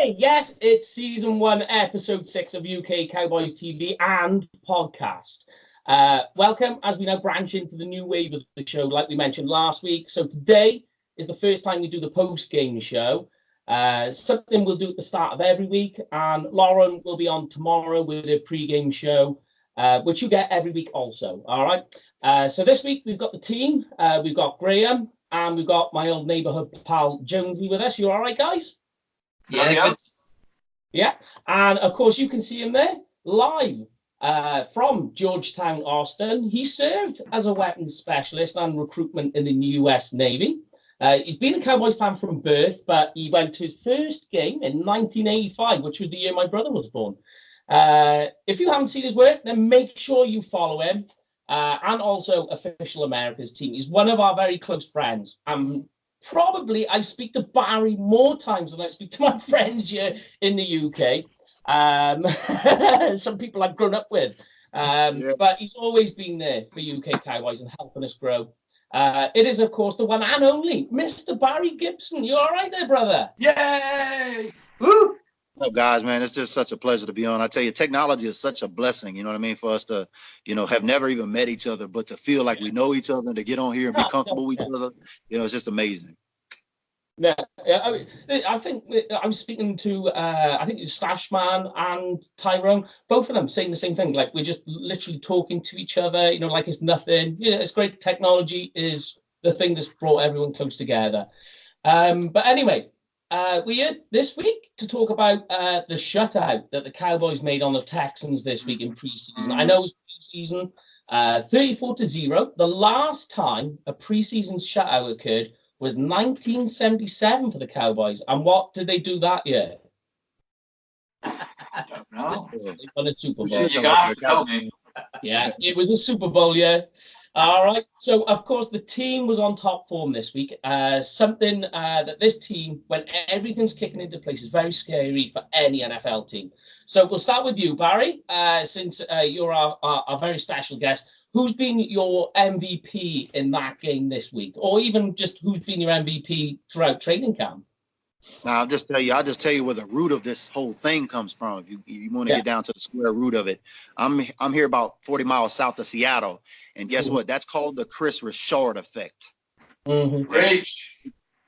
Hey, yes, it's season 1, episode 6 of UK Cowboys TV and podcast. Welcome as we now branch into the new wave of the show, like we mentioned last week. So today is the first time we do the post-game show. Something we'll do at the start of every week, and Lauren will be on tomorrow with a pre-game show, which you get every week also. All right. So this week we've got the team. We've got Graham, and we've got my old neighborhood pal Jonesy with us. You all right, guys? Yeah. And of course, you can see him there live from Georgetown, Austin. He served as a weapons specialist and recruitment in the US Navy. He's been a Cowboys fan from birth, but he went to his first game in 1985, which was the year my brother was born. If you haven't seen his work, then make sure you follow him. And also Official America's team. He's one of our very close friends. Probably I speak to Barry more times than I speak to my friends here in the UK. Some people I've grown up with. But he's always been there for UK Cowboys and helping us grow. It is, of course, the one and only Mr. Barry Gipson. You all right there, brother? Yay! Woo! Oh, guys, man, it's just such a pleasure to be on. I tell you, technology is such a blessing, you know what I mean, for us to, have never even met each other, but to feel like we know each other, to get on here and be comfortable with each other, it's just amazing. Yeah, I think I was speaking to, I think it's Stashman and Tyrone, both of them saying the same thing. Like, we're just literally talking to each other, like it's nothing. Yeah, it's great. Technology is the thing that's brought everyone close together. But anyway, we're here this week to talk about the shutout that the Cowboys made on the Texans this week in preseason. I know it was preseason, 34-0. The last time a preseason shutout occurred was 1977 for the Cowboys. And what did they do that year? I don't know. They won a Super Bowl. You're gonna have to tell me. Yeah, it was a Super Bowl year. All right. So, of course, the team was on top form this week. Something that this team, when everything's kicking into place, is very scary for any NFL team. So we'll start with you, Barry, since you're our very special guest. Who's been your MVP in that game this week? Or even just who's been your MVP throughout training camp? Now, I'll just tell you where the root of this whole thing comes from. If you want to get down to the square root of it, I'm here about 40 miles south of Seattle, and guess what? That's called the Chris Richard effect. Mm-hmm.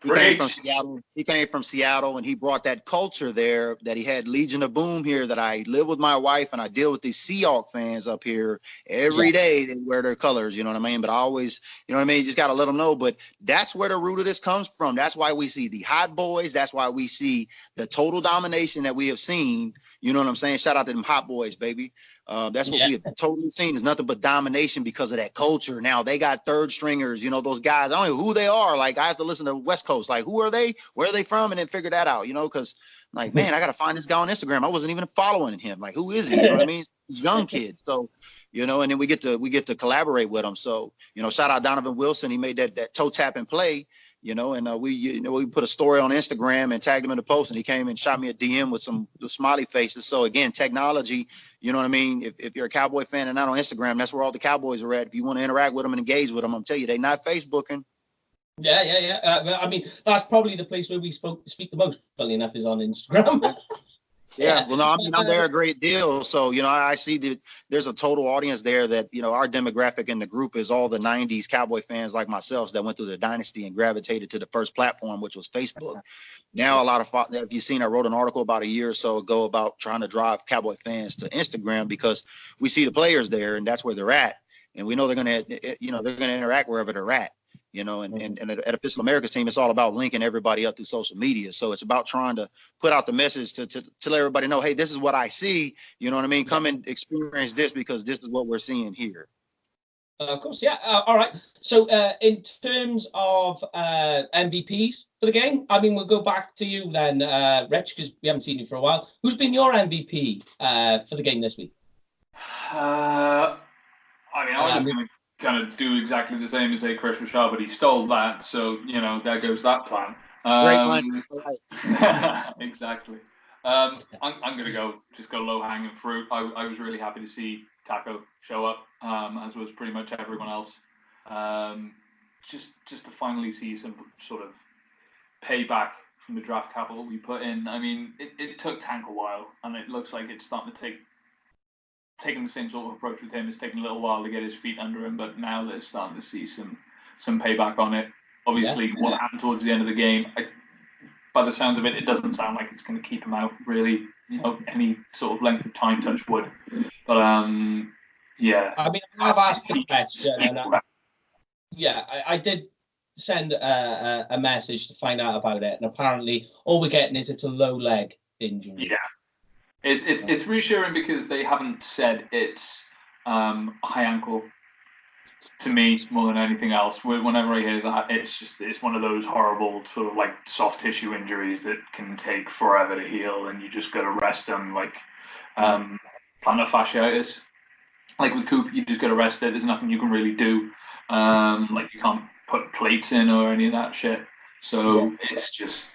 He came from Seattle, and he brought that culture there that he had Legion of Boom here, that I live with my wife, and I deal with these Seahawks fans up here every day. They wear their colors, you know what I mean? But I always, you just got to let them know. But that's where the root of this comes from. That's why we see the hot boys. That's why we see the total domination that we have seen. You know what I'm saying? Shout out to them hot boys, baby. That's what we have totally seen is nothing but domination because of that culture. Now they got third stringers, those guys. I don't know who they are. Like, I have to listen to West Coast. Like, who are they? Where are they from? And then figure that out, because like, man, I got to find this guy on Instagram. I wasn't even following him. Like, who is he? You know what I mean? He's young kid. So, and then we get to collaborate with him. So, shout out Donovan Wilson. He made that toe tap and play. And we put a story on Instagram and tagged him in the post, and he came and shot me a DM with some smiley faces. So again, technology, you know what I mean? If you're a Cowboy fan and not on Instagram, that's where all the Cowboys are at. If you want to interact with them and engage with them, I'm telling you, they're not Facebooking. Yeah. I mean, that's probably the place where we speak the most, funny enough, is on Instagram. Yeah, well, no, I mean, I'm there a great deal. So, I see that there's a total audience there that, our demographic in the group is all the 90s Cowboy fans like myself that went through the dynasty and gravitated to the first platform, which was Facebook. Now, a lot of, if you've seen, I wrote an article about a year or so ago about trying to drive Cowboy fans to Instagram because we see the players there and that's where they're at. And we know they're going to interact wherever they're at. And at Official America's team, it's all about linking everybody up through social media. So it's about trying to put out the message to let everybody know, hey, this is what I see. You know what I mean? Come and experience this because this is what we're seeing here. Of course, yeah. All right. So in terms of MVPs for the game, I mean, we'll go back to you then, Rich, because we haven't seen you for a while. Who's been your MVP for the game this week? I was going to kind of do exactly the same as Chris Richard, but he stole that, so there goes that plan. Great line. Exactly. I'm going to go low hanging fruit. I was really happy to see Taco show up, as was pretty much everyone else. Just to finally see some sort of payback from the draft capital we put in. I mean, it took Tank a while, and it looks like it's starting to taking the same sort of approach with him. It's taken a little while to get his feet under him, but now they're starting to see some payback on it. Obviously, what happened towards the end of the game, by the sounds of it, it doesn't sound like it's going to keep him out really, any sort of length of time, touch wood. But yeah. I mean, I've asked the question, and I did send a message to find out about it, and apparently all we're getting is it's a low leg injury. Yeah, it's reassuring because they haven't said it's high ankle. To me, more than anything else, whenever I hear that, it's one of those horrible sort of like soft tissue injuries that can take forever to heal, and you just got to rest them, like plantar fasciitis. Like with Coop, you just got to rest it. There's nothing you can really do. Like you can't put plates in or any of that shit. So it's just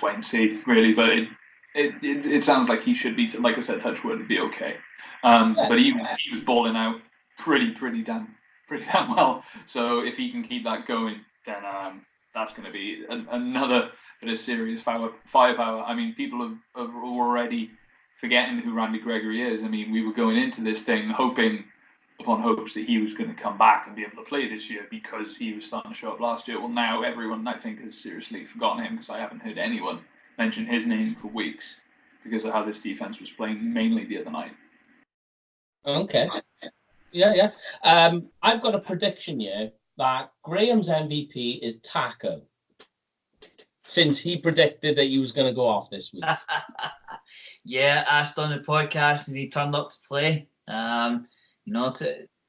wait and see, really. But it sounds like he should be, like I said, touch wood, be okay. But he was balling out pretty damn well. So if he can keep that going, then that's going to be another bit of serious firepower. I mean, people are already forgetting who Randy Gregory is. I mean, we were going into this thing hoping upon hopes that he was going to come back and be able to play this year because he was starting to show up last year. Well, now everyone, I think, has seriously forgotten him because I haven't heard anyone mention his name for weeks because of how this defense was playing mainly the other night. Okay. Yeah. I've got a prediction here that Graham's MVP is Taco, since he predicted that he was going to go off this week. Yeah, asked on the podcast and he turned up to play.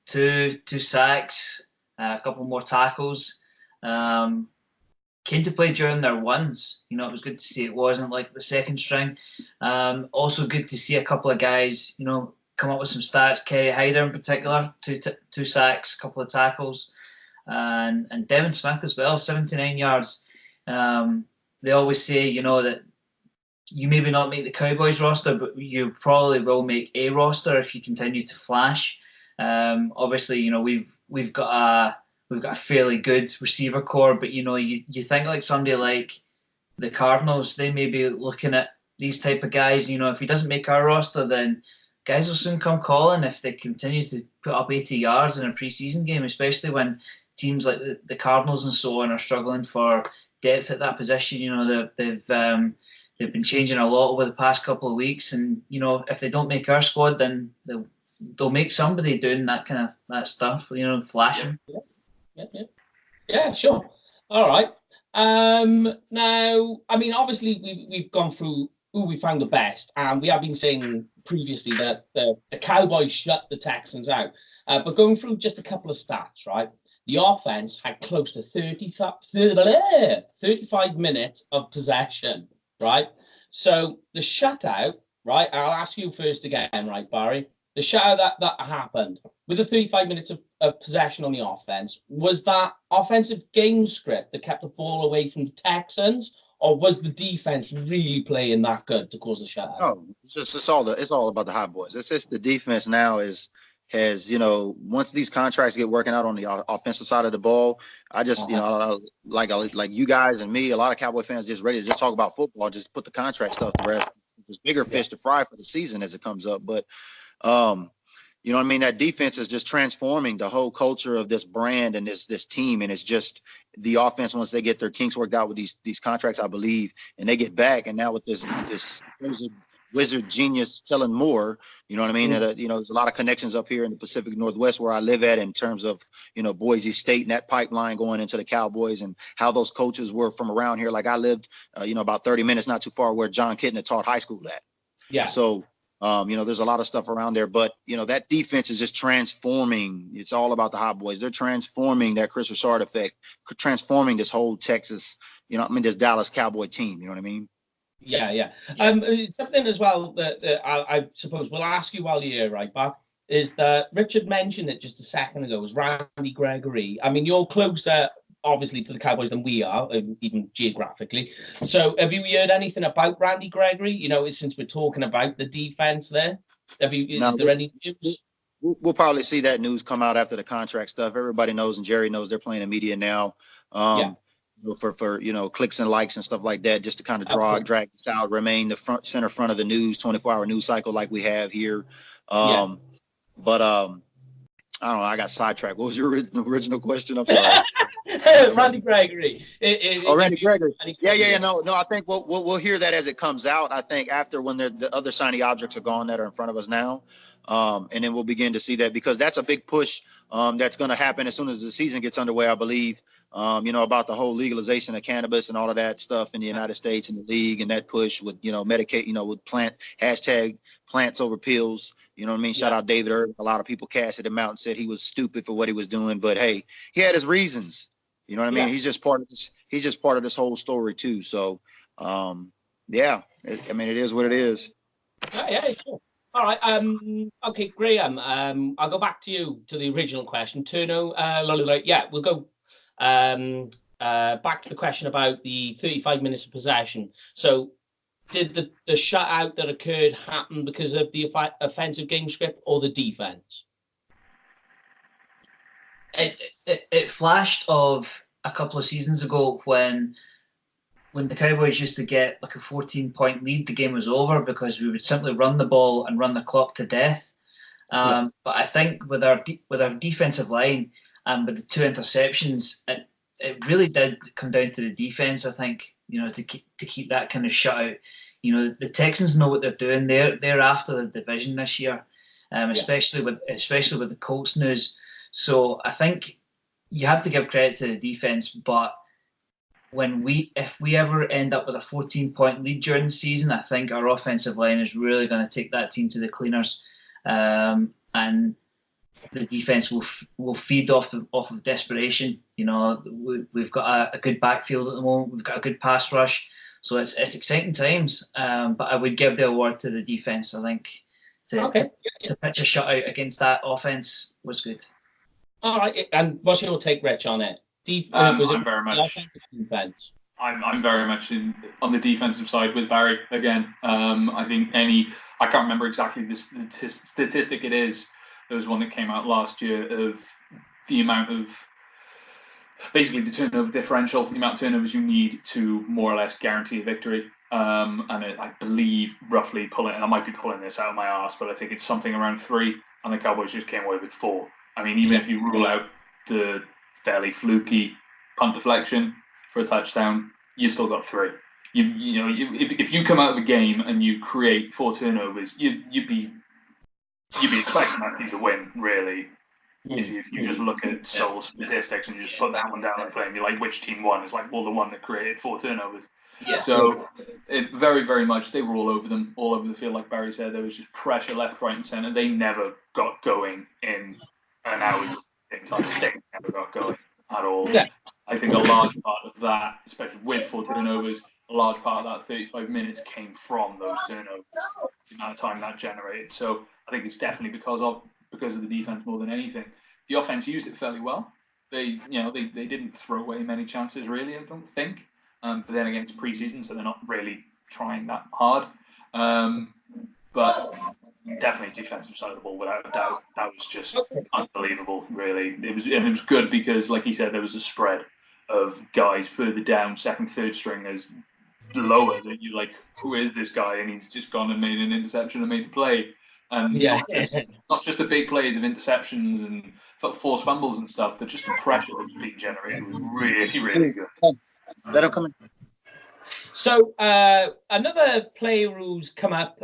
Two sacks, a couple more tackles. Came to play during their ones. It was good to see it wasn't like the second string. Also good to see a couple of guys, come up with some stats. Kerry Hyder in particular, two sacks, a couple of tackles. And Devin Smith as well, 79 yards. They always say, that you maybe not make the Cowboys roster, but you probably will make a roster if you continue to flash. Obviously, we've got a fairly good receiver core, but you think like somebody like the Cardinals, they may be looking at these type of guys. If he doesn't make our roster, then guys will soon come calling if they continue to put up 80 yards in a preseason game, especially when teams like the Cardinals and so on are struggling for depth at that position. They've been changing a lot over the past couple of weeks, and if they don't make our squad, then they'll make somebody doing that stuff. Flashing. Yeah, sure. All right. Now, I mean, obviously we've gone through who we found the best, and we have been saying previously that the Cowboys shut the Texans out. But going through just a couple of stats, right? The offense had close to 35 minutes of possession, right? So the shutout, right? I'll ask you first again, right, Barry? The shutout that happened with the 35 minutes of possession on the offense, was that offensive game script that kept the ball away from the Texans, or was the defense really playing that good to cause the shutout? No, it's all about the hot boys. It's just the defense now has once these contracts get working out on the offensive side of the ball, I just like you guys and me, a lot of Cowboy fans just ready to just talk about football, just put the contract stuff to rest. There's bigger fish to fry for the season as it comes up, but you know what I mean? That defense is just transforming the whole culture of this brand and this team. And it's just the offense, once they get their kinks worked out with these contracts, I believe, and they get back. And now with this wizard genius Kellen Moore, you know what I mean? Mm-hmm. There's a lot of connections up here in the Pacific Northwest where I live at in terms of, Boise State and that pipeline going into the Cowboys and how those coaches were from around here. Like I lived, about 30 minutes, not too far where John Kitna taught high school at. Yeah. So, there's a lot of stuff around there, but that defense is just transforming. It's all about the hot boys. They're transforming that Chris Richard effect, transforming this whole Texas, this Dallas Cowboy team. You know what I mean? Yeah. Something as well that I suppose we'll ask you while you're here, right, Bob, is that Richard mentioned it just a second ago, was Randy Gregory. I mean, you're closer, obviously, to the Cowboys than we are, even geographically. So have you heard anything about Randy Gregory, since we're talking about the defense there? Is there any news? We'll probably see that news come out after the contract stuff. Everybody knows, and Jerry knows they're playing in media now. for clicks and likes and stuff like that, just to kind of drag this out, remain the front of the news, 24-hour news cycle like we have here. But I don't know. I got sidetracked. What was your original question? I'm sorry. Randy Gregory. Randy Gregory. Yeah. No. I think we'll hear that as it comes out. I think after when the other shiny objects are gone that are in front of us now, and then we'll begin to see that, because that's a big push that's going to happen as soon as the season gets underway, I believe. About the whole legalization of cannabis and all of that stuff in the United States and the league, and that push with Medicaid, with hashtag plants over pills. You know what I mean? Shout out David Irving. A lot of people casted him out and said he was stupid for what he was doing, but hey, he had his reasons. You know what I mean? He's just part of this. He's just part of this whole story too. So, it is what it is. Yeah, sure. All right. Okay, Graham. I'll go back to you to the original question. Turno. We'll go back to the question about the 35 minutes of possession. So, did the shutout that occurred happen because of the offensive game script or the defense? It flashed of a couple of seasons ago when the Cowboys used to get like a 14-point lead, the game was over because we would simply run the ball and run the clock to death. But I think with our defensive line and with the 2 interceptions, it really did come down to the defense. I think to keep that kind of shutout. The Texans know what they're doing. They're after the division this year, especially with the Colts news. So I think you have to give credit to the defense, but if we ever end up with a 14-point lead during the season, I think our offensive line is really going to take that team to the cleaners, and the defense will feed off of desperation. We've got a good backfield at the moment. We've got a good pass rush, so it's exciting times. But I would give the award to the defense. I think to pitch a shutout against that offense was good. All right, and what's your take, Rich, on it? I'm very much on the defensive side with Barry again. I think I can't remember exactly the statistic it is. There was one that came out last year of the amount of basically the turnover differential, the amount of turnovers you need to more or less guarantee a victory. I believe roughly I might be pulling this out of my arse, but I think it's something around 3, and the Cowboys just came away with 4. I mean, even if you rule out the fairly fluky punt deflection for a touchdown, you've still got 3. If you come out of a game and you create 4 turnovers, you'd be expecting that team to win, really. If you just look at sole statistics and you just put that one down and play, and you're like, which team won? It's like, well, the one that created 4 turnovers. Yeah. So it very, very much, they were all over them, all over the field. Like Barry said, there was just pressure left, right, and centre. They never got going in an hour. They never got going at all. Yeah. I think a large part of that, especially with 4 turnovers, a large part of that 35 minutes came from those turnovers, the amount of time that generated. So I think it's definitely because of the defense more than anything. The offense used it fairly well. They didn't throw away many chances, really, I don't think. But then again, it's preseason, so they're not really trying that hard. But definitely defensive side of the ball, without a doubt. That was just unbelievable, really. It was good because, like he said, there was a spread of guys further down, second, third stringers, lower, that you're like, who is this guy? And he's just gone and made an interception and made a play. And not just the big plays of interceptions and forced fumbles and stuff, but just the pressure that was being generated was really, really good. Let him come in. So another player who's come up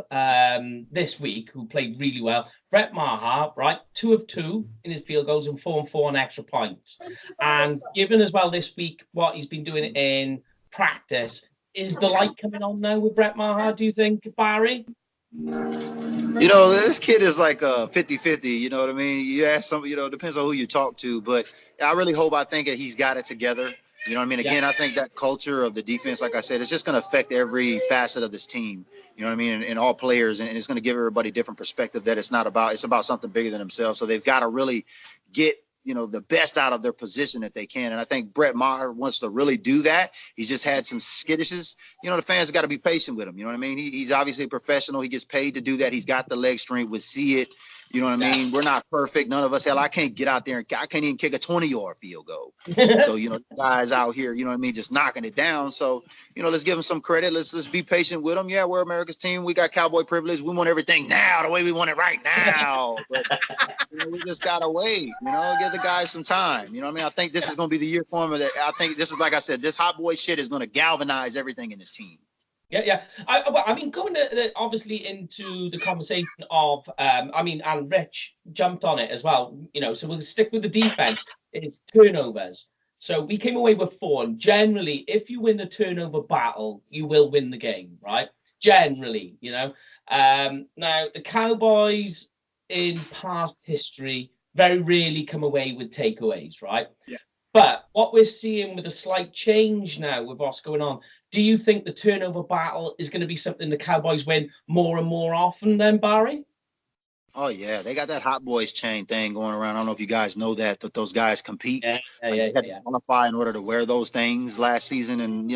this week who played really well, Brett Maher, right? 2 of 2 in his field goals and 4 of 4 on extra points. And given as well this week what he's been doing in practice, is the light coming on now with Brett Maher, do you think, Barry? This kid is like 50-50, you know what I mean? You ask some, it depends on who you talk to, but I think that he's got it together. You know what I mean? Again, I think that culture of the defense, like I said, it's just going to affect every facet of this team. You know what I mean? And all players, and it's going to give everybody different perspective that it's about something bigger than themselves. So they've got to really get the best out of their position that they can. And I think Brett Maher wants to really do that. He's just had some skittishes. The fans got to be patient with him. You know what I mean? He's obviously a professional. He gets paid to do that. He's got the leg strength. We see it. You know what I mean? We're not perfect. None of us. Hell, I can't get out there and I can't even kick a 20-yard field goal. So, guys out here, just knocking it down. So, let's give them some credit. Let's be patient with them. Yeah, we're America's team. We got cowboy privilege. We want everything now, the way we want it right now. But we just gotta wait. Give the guys some time. I think this is gonna be the year for him. I think this is, like I said, this hot boy shit is gonna galvanize everything in this team. Yeah. Going obviously into the conversation of, and Rich jumped on it as well, so we'll stick with the defense. It's turnovers. So we came away with 4. And generally, if you win the turnover battle, you will win the game, right? Generally, Now, the Cowboys in past history very rarely come away with takeaways, right? Yeah. But what we're seeing with a slight change now with what's going on, do you think the turnover battle is going to be something the Cowboys win more and more often then, Barry? Oh, yeah. They got that Hot Boys chain thing going around. I don't know if you guys know that those guys compete. Yeah. They had to qualify in order to wear those things last season. And,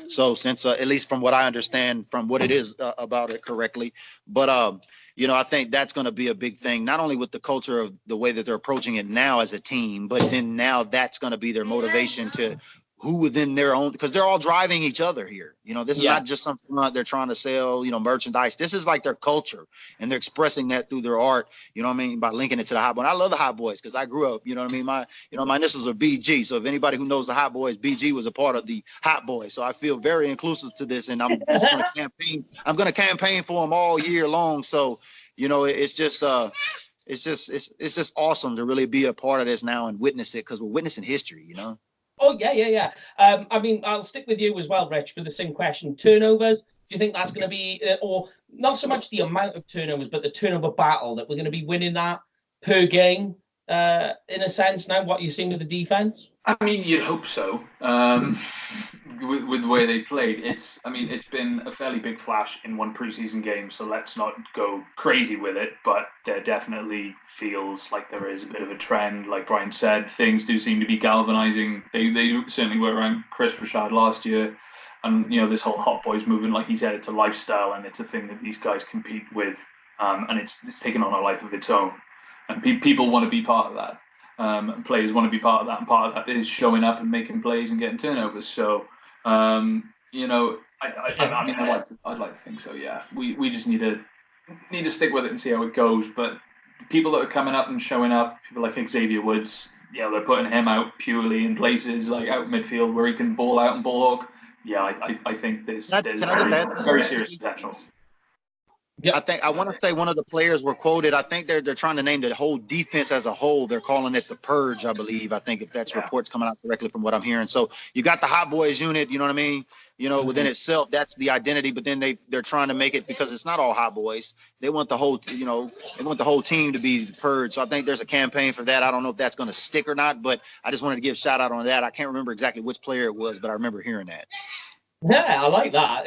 so since, at least from what I understand from what it is about it correctly. But, I think that's going to be a big thing, not only with the culture of the way that they're approaching it now as a team, but then now that's going to be their motivation to who within their own, because they're all driving each other here. This is not just something they're trying to sell, merchandise. This is like their culture, and they're expressing that through their art, by linking it to the Hot Boys. I love the Hot Boys because I grew up, my initials are BG. So if anybody who knows the Hot Boys, BG was a part of the Hot Boys. So I feel very inclusive to this, and I'm just going to campaign. I'm going to campaign for them all year long. So, it's just awesome to really be a part of this now and witness it, because we're witnessing history, Oh, yeah. I'll stick with you as well, Rich, for the same question. Turnovers, do you think that's going to be, or not so much the amount of turnovers, but the turnover battle, that we're going to be winning that per game, in a sense now, what you're seeing with the defense? You'd hope so. With the way they played, it's been a fairly big flash in one preseason game, so let's not go crazy with it, but there definitely feels like there is a bit of a trend. Like Brian said, things do seem to be galvanizing. They certainly were around Chris Richard last year, and this whole Hot Boys movement, like he said, it's a lifestyle, and it's a thing that these guys compete with, and it's taken on a life of its own, and people want to be part of that. And players want to be part of that, and part of that is showing up and making plays and getting turnovers. So, I'd like to think so. Yeah, we just need to stick with it and see how it goes. But the people that are coming up and showing up, people like Xavier Woods, they're putting him out purely in places like out midfield where he can ball out and ball hawk. Yeah, I think there's very serious potential. Yeah. I want to say one of the players were quoted. I think they're trying to name the whole defense as a whole. They're calling it the Purge, I believe. I think if that's reports coming out correctly from what I'm hearing. So you got the Hot Boys unit, you know what I mean? Within itself, that's the identity. But then they're trying to make it, because it's not all Hot Boys. They want the whole, they want the whole team to be the Purge. So I think there's a campaign for that. I don't know if that's going to stick or not, but I just wanted to give a shout out on that. I can't remember exactly which player it was, but I remember hearing that. Yeah, I like that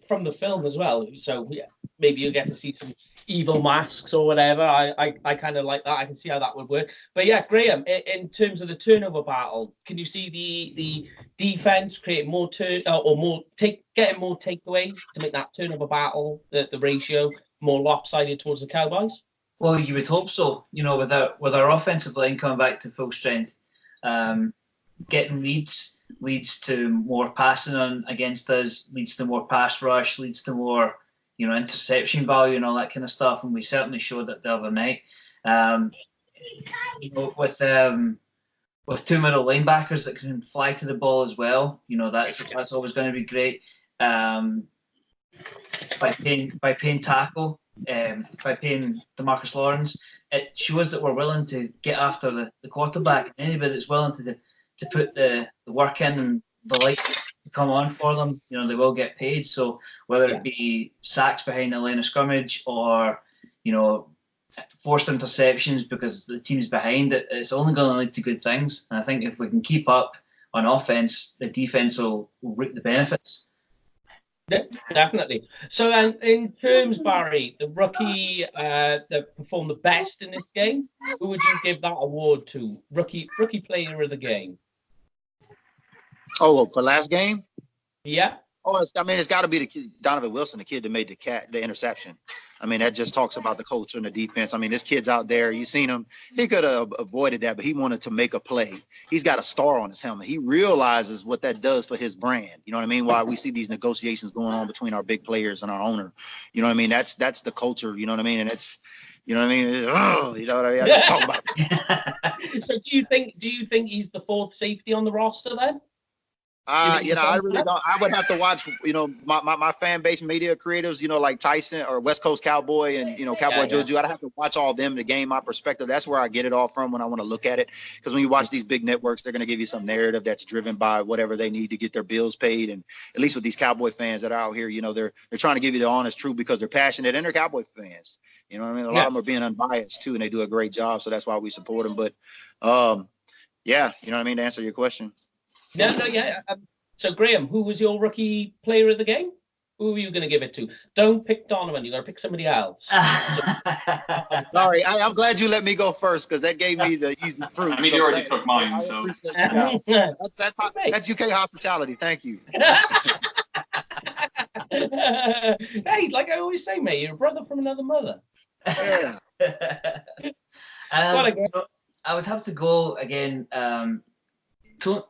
from the film as well. So yeah, maybe you get to see some evil masks or whatever. I kind of like that. I can see how that would work. But yeah, Graham, in terms of the turnover battle, can you see the defense creating more getting more takeaways to make that turnover battle, the ratio more lopsided towards the Cowboys? Well, you would hope so. With our offensive line coming back to full strength, getting leads to more passing on against us, leads to more pass rush, leads to more, interception value and all that kind of stuff. And we certainly showed that the other night. With two middle linebackers that can fly to the ball as well, that's always going to be great. By paying tackle, by paying DeMarcus Lawrence, it shows that we're willing to get after the quarterback. And anybody that's willing to put the work in and the light to come on for them, they will get paid. So whether it be sacks behind the line of scrimmage or, forced interceptions because the team's behind it, it's only going to lead to good things. And I think if we can keep up on offense, the defense will reap the benefits. Yeah, definitely. So then, in terms, Barry, the rookie that performed the best in this game, who would you give that award to? Rookie player of the game. Oh, well, for last game? Yeah. Oh, it's got to be the kid, Donovan Wilson, the kid that made the interception. I mean, that just talks about the culture and the defense. I mean, this kid's out there. You seen him. He could have avoided that, but he wanted to make a play. He's got a star on his helmet. He realizes what that does for his brand. You know what I mean? Why we see these negotiations going on between our big players and our owner. You know what I mean? That's the culture. You know what I mean? And it's, you know what I mean? You know what I mean? I just talk about it. So do you think he's the fourth safety on the roster then? I really don't. I would have to watch, my fan base media creatives, like Tyson or West Coast Cowboy and, Cowboy Juju. I'd have to watch all of them to gain my perspective. That's where I get it all from when I want to look at it. Because when you watch these big networks, they're going to give you some narrative that's driven by whatever they need to get their bills paid. And at least with these Cowboy fans that are out here, they're trying to give you the honest truth because they're passionate and they're Cowboy fans. You know what I mean? A lot of them are being unbiased too, and they do a great job. So that's why we support them. But yeah, you know what I mean? To answer your question. Yeah. So, Graham, who was your rookie player of the game? Who are you going to give it to? Don't pick Donovan. You got to pick somebody else. Sorry, I'm glad you let me go first because that gave me the easy fruit. I mean, you already took mine, so that's UK hospitality. Thank you. Hey, like I always say, mate, you're a brother from another mother. Yeah. I would have to go again.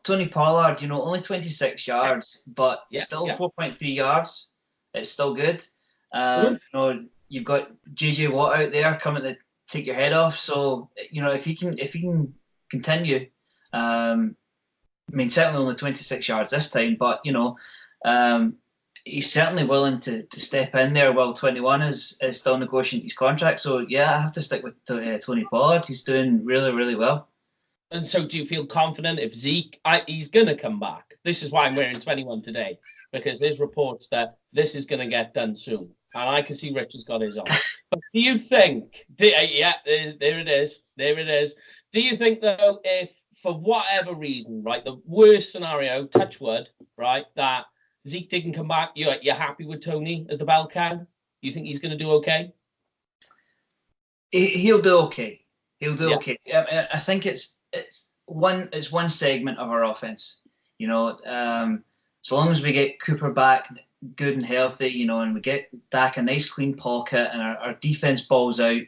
Tony Pollard, only 26 yards, but still 4.3 yards. It's still good. You've got JJ Watt out there coming to take your head off. So if he can continue, certainly only 26 yards this time, but he's certainly willing to step in there while 21 is still negotiating his contract. So yeah, I have to stick with Tony Pollard. He's doing really, really well. And so do you feel confident if Zeke, he's going to come back? This is why I'm wearing 21 today, because there's reports that this is going to get done soon. And I can see Rich has got his on. But do you think, there it is. Do you think, though, if for whatever reason, right, the worst scenario, touch wood, right, that Zeke didn't come back, you're happy with Tony as the bell cow? You think he's going to do okay? He'll do okay. Okay. I think it's one segment of our offense. So long as we get Cooper back good and healthy, and we get Dak a nice clean pocket and our defense balls out,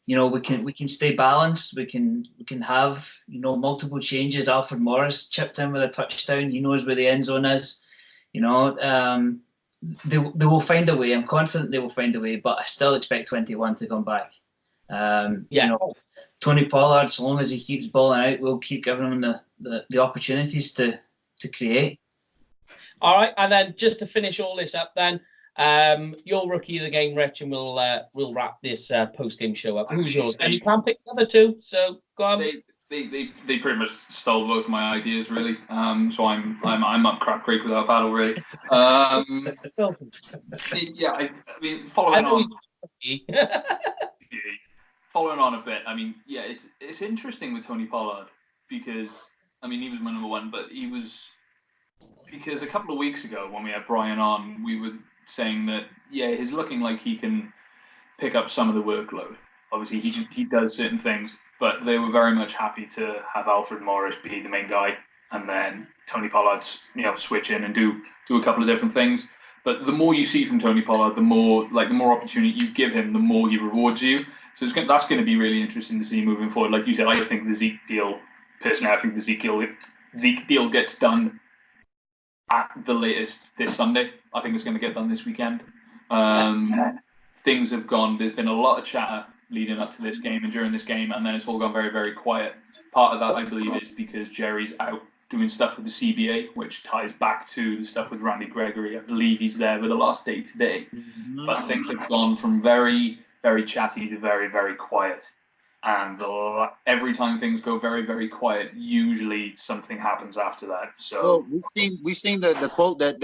we can stay balanced. We can have multiple changes. Alfred Morris chipped in with a touchdown. He knows where the end zone is. They will find a way. I'm confident they will find a way, but I still expect 21 to come back. Tony Pollard, so long as he keeps balling out, we'll keep giving him the opportunities to create. All right, and then just to finish all this up, then your rookie of the game, Rich, and we'll wrap this post game show up. Who's yours? And you can't pick the other two, so go on. They pretty much stole both of my ideas, really. So I'm up Crab Creek with that battle, really. Following on a bit, it's interesting with Tony Pollard because, he was my number one, but because a couple of weeks ago when we had Brian on, we were saying that, he's looking like he can pick up some of the workload. Obviously, he does certain things, but they were very much happy to have Alfred Morris be the main guy and then Tony Pollard, switch in and do a couple of different things. But the more you see from Tony Pollard, the more opportunity you give him, the more he rewards you. So that's going to be really interesting to see moving forward. Like you said, I think the Zeke deal, personally, I think the Zeke deal gets done at the latest this Sunday. I think it's going to get done this weekend. Things have gone, there's been a lot of chatter leading up to this game and during this game, and then it's all gone very, very quiet. Part of that, I believe, is because Jerry's out doing stuff with the CBA, which ties back to the stuff with Randy Gregory. I believe he's there with the last day today. Mm-hmm. But things have gone from very, very chatty to very, very quiet. And every time things go very, very quiet, usually something happens after that. So we've seen the quote that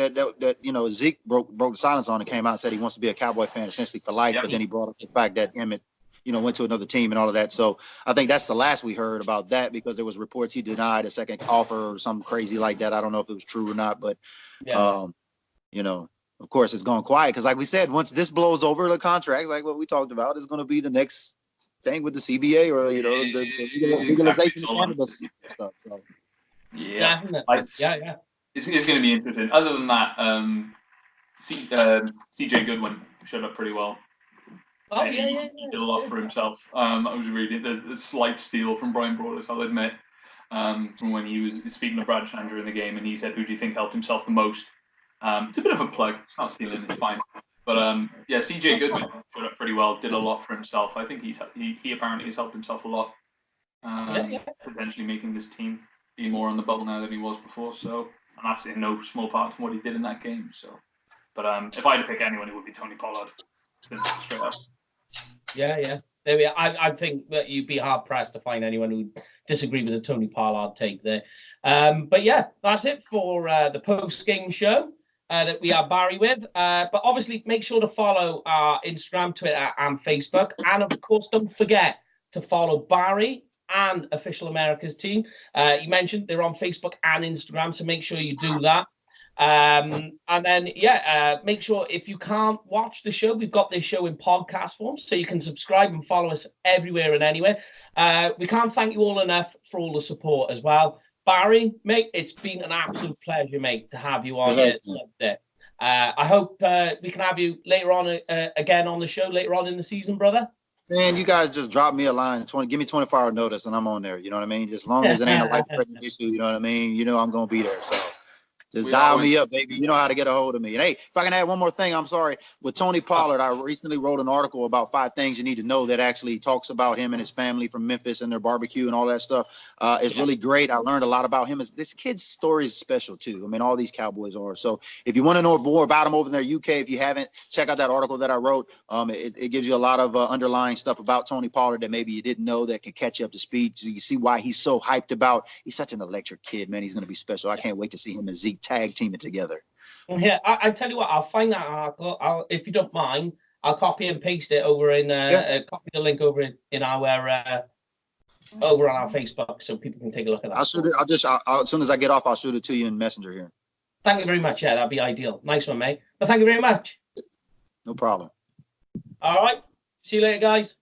Zeke broke the silence on and came out and said he wants to be a Cowboy fan essentially for life. Yep. But then he brought up the fact that Emmett went to another team and all of that. So I think that's the last we heard about that because there was reports he denied a second offer or something crazy like that. I don't know if it was true or not, but of course, it's gone quiet because, like we said, once this blows over the contracts, like what we talked about, is going to be the next thing with the CBA or the legalization of cannabis stuff. So. Yeah, It's going to be interesting. Other than that, CJ Goodwin showed up pretty well. Oh, he did a lot for himself. I was reading the slight steal from Brian Broaddus, I'll admit, from when he was speaking to Brad Chandler in the game, and he said, "Who do you think helped himself the most?" It's a bit of a plug. It's not stealing. It's fine. But CJ Goodwin showed up pretty well. Did a lot for himself. I think he apparently has helped himself a lot. Potentially making this team be more on the bubble now than he was before. So, and that's in no small part from what he did in that game. So, but if I had to pick anyone, it would be Tony Pollard. Straight up. Yeah. There we are. I think that you'd be hard pressed to find anyone who'd disagree with the Tony Pollard take there. But yeah, that's it for the post game show that we are Barry with. But obviously, make sure to follow our Instagram, Twitter, and Facebook, and of course, don't forget to follow Barry and Official America's team. You mentioned they're on Facebook and Instagram, so make sure you do that. And then make sure if you can't watch the show, we've got this show in podcast form, so you can subscribe and follow us everywhere and anywhere. We can't thank you all enough for all the support as well. Barry, mate, it's been an absolute pleasure, mate, to have you on there. I hope we can have you later on again on the show later on in the season, brother. Man, you guys just drop me a line. Give me 24-hour notice, and I'm on there. You know what I mean? Just as long as it ain't a life-threatening issue, you know what I mean? You know I'm gonna be there. So. Just dial me up, baby. You know how to get a hold of me. And hey, if I can add one more thing, I'm sorry. With Tony Pollard, I recently wrote an article about 5 things you need to know that actually talks about him and his family from Memphis and their barbecue and all that stuff. It's really great. I learned a lot about him. This kid's story is special too. I mean, all these Cowboys are. So if you want to know more about him over there in the UK, if you haven't, check out that article that I wrote. It gives you a lot of underlying stuff about Tony Pollard that maybe you didn't know that can catch you up to speed. So you see why he's so hyped about. He's such an electric kid, man. He's going to be special. I can't wait to see him and Zeke tag teaming together. Yeah, I tell you what, I'll find that article. If you don't mind, I'll copy and paste it over in copy the link over in our over on our Facebook so people can take a look at that. I'll as soon as I get off, I'll shoot it to you in Messenger here. Thank you very much. Yeah, that'd be ideal. Nice one, mate. But thank you very much. No problem. All right. See you later, guys.